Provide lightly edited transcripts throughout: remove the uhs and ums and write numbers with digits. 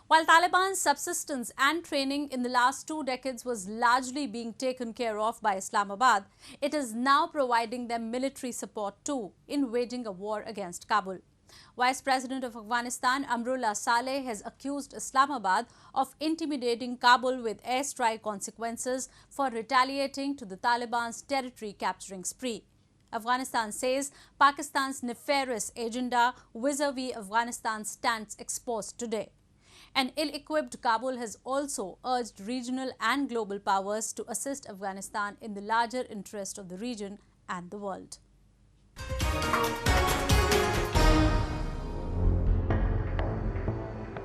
While Taliban's subsistence and training in the last 2 decades was largely being taken care of by Islamabad, it is now providing them military support too in waging a war against Kabul. Vice President of Afghanistan Amrullah Saleh has accused Islamabad of intimidating Kabul with airstrike consequences for retaliating to the Taliban's territory capturing spree. Afghanistan says Pakistan's nefarious agenda vis-a-vis Afghanistan stands exposed today. An ill-equipped Kabul has also urged regional and global powers to assist Afghanistan in the larger interest of the region and the world.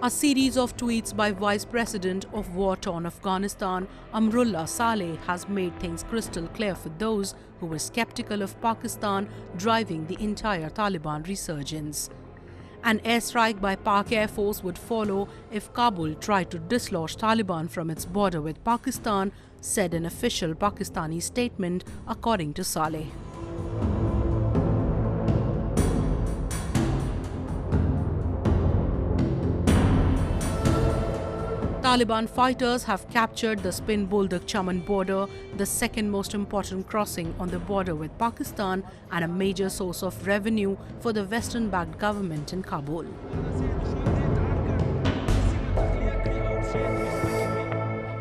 A series of tweets by Vice President of war-torn Afghanistan, Amrullah Saleh, has made things crystal clear for those who were skeptical of Pakistan driving the entire Taliban resurgence. An airstrike by Pak Air Force would follow if Kabul tried to dislodge Taliban from its border with Pakistan, said an official Pakistani statement, according to Saleh. Taliban fighters have captured the Spin Buldak-Chaman border, the second most important crossing on the border with Pakistan and a major source of revenue for the Western-backed government in Kabul.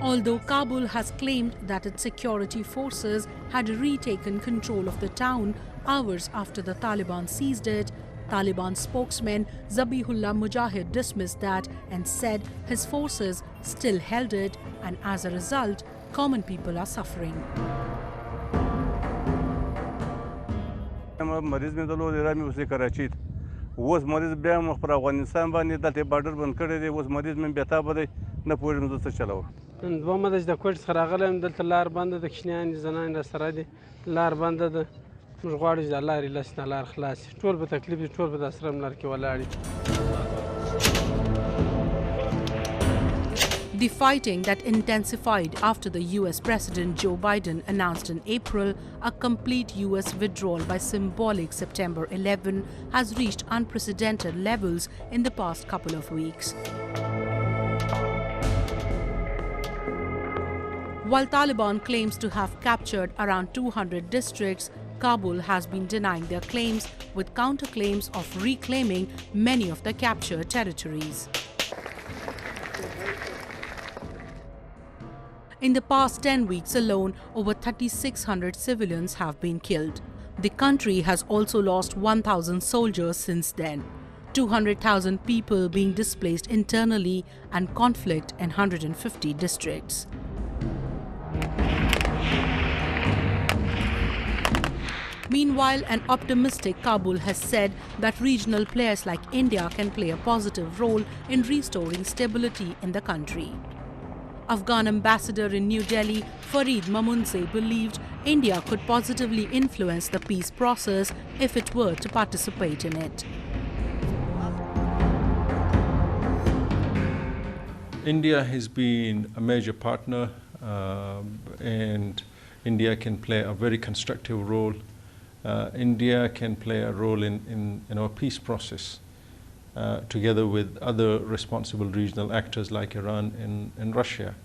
Although Kabul has claimed that its security forces had retaken control of the town hours after the Taliban seized it, Taliban spokesman Zabihullah Mujahid dismissed that and said his forces still held it, and as a result, common people are suffering. The fighting that intensified after the US President Joe Biden announced in April a complete US withdrawal by symbolic September 11 has reached unprecedented levels in the past couple of weeks. While Taliban claims to have captured around 200 districts, Kabul has been denying their claims, with counterclaims of reclaiming many of the captured territories. In the past 10 weeks alone, over 3,600 civilians have been killed. The country has also lost 1,000 soldiers since then, 200,000 people being displaced internally, and conflict in 150 districts. Meanwhile, an optimistic Kabul has said that regional players like India can play a positive role in restoring stability in the country. Afghan ambassador in New Delhi, Farid Mamunze, believed India could positively influence the peace process if it were to participate in it. India has been a major partner and India can play a very constructive role. India can play a role in our peace process together with other responsible regional actors like Iran and Russia.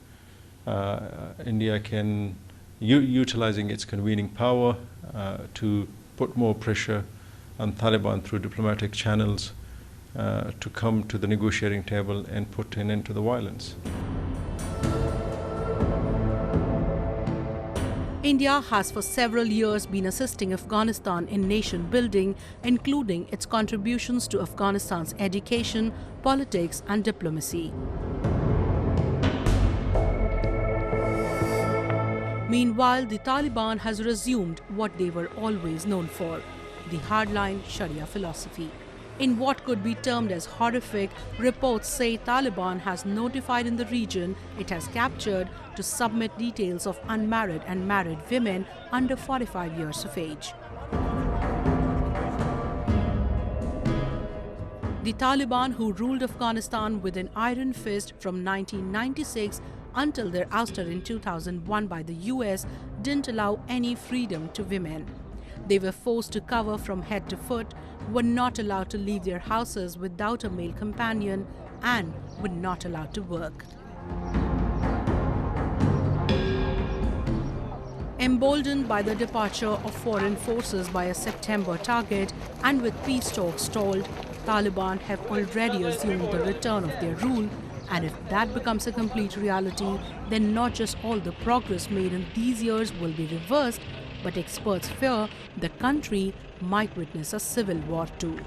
India can, utilizing its convening power to put more pressure on Taliban through diplomatic channels to come to the negotiating table and put an end to the violence. India has for several years been assisting Afghanistan in nation building, including its contributions to Afghanistan's education, politics and diplomacy. Meanwhile, the Taliban has resumed what they were always known for, the hardline Sharia philosophy. In what could be termed as horrific, reports say Taliban has notified in the region it has captured to submit details of unmarried and married women under 45 years of age. The Taliban, who ruled Afghanistan with an iron fist from 1996 until their ouster in 2001 by the US, didn't allow any freedom to women. They were forced to cover from head to foot, were not allowed to leave their houses without a male companion, and were not allowed to work. Emboldened by the departure of foreign forces by a September target and with peace talks stalled, Taliban have already assumed the return of their rule, and if that becomes a complete reality, then not just all the progress made in these years will be reversed, but experts fear the country might witness a civil war too.